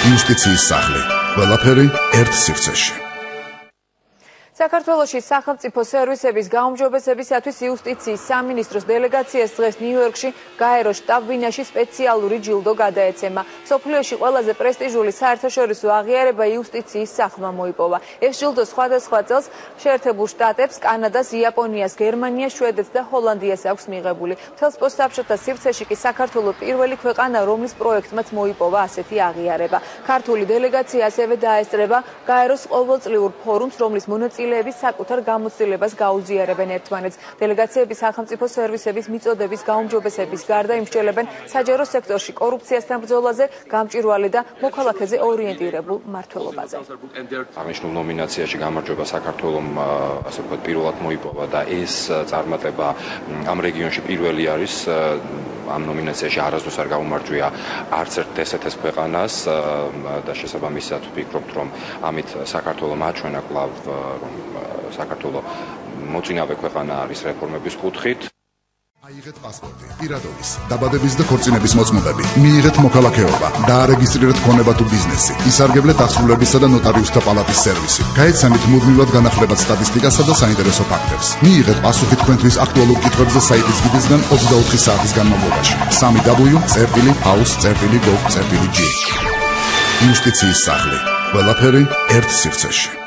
იუსტიციის სახლი. ყველაფერი ერთ სივრცეში. საქართველოში სახელმწიფო სერვისების გაუმჯობესებისათვის იუსტიციის სამინისტროს დელეგაციას დღეს ნიუ-იორკში გაეროს შტაბ-ბინაში სპეციალური ჯილდო გადაეცემა. მსოფლიოში ყველაზე პრესტიჟული საერთაშორისო აღიარება იუსტიციის სახლმა მოიპოვა. ეს ჯილდო სხვადასხვა წელს შეერთებულ შტატებს, კანადას, იაპონიას, გერმანიას, შვედეთს და ჰოლანდიას აქვს მიღებული. მთელს პოსტსაბჭოთა სივრცეში კი საქართველო პირველი ქვეყანა, რომლის პროექტმაც მოიპოვა ასეთი აღიარება. ქართული დელეგაცია ასევე დაესწრება გაეროს ყოველწლიურ ფორუმს, რომლის მონაწილეები საკუთარ გამოცდილებას გაუზიარებენ ერთმანეთს. დელეგაციები სახელმწიფო სერვისების მიწოდების გაუმჯობესების გარდა იმსჯელებენ საჯარო სექტორში კორუფციასთან ბრძოლაზე, გამჭვირვალე და მოქალაქეზე ორიენტირებულ მმართველობაზე. აღნიშნულ ნომინაციაში გამარჯვება საქართველომ ასე ვთქვათ პირველად მოიპოვა და ეს წარმატება ამ რეგიონში პირველი არის. ამ ნომინაციაში არასდროს არ გაუმარჯვია არც ერთ ესეთეს ქვეყანას და შესაბამისად ვფიქრობთ, რომ ამით საქართველო მაჩვენა კვლავ რომ საქართველო მოწინავე ქვეყანა არის რეფორმების კუთხით. აიღეთ პასპორტი, პირადობის, დაბადების და ქორწინების მოწმობები, მიიღეთ მოქალაქეობა, დაარეგისტრირეთ ქონება თუ ბიზნესი, ისარგებლეთ აღსრულებისა და ნოტარიუსთა პალატის სერვისი. გაეცემით მუდმივად განახლებად სტატისტიკასა და საინტერესო ფაქტებს. მიიღეთ პასუხი თქვენთვის აქტუალურ კითხვებზე საიტის გიდისგან 24 საათის განმავლობაში. www.house.gov.g. იუსტიციის სახლი. ყველაფერი ერთ სივრცეში.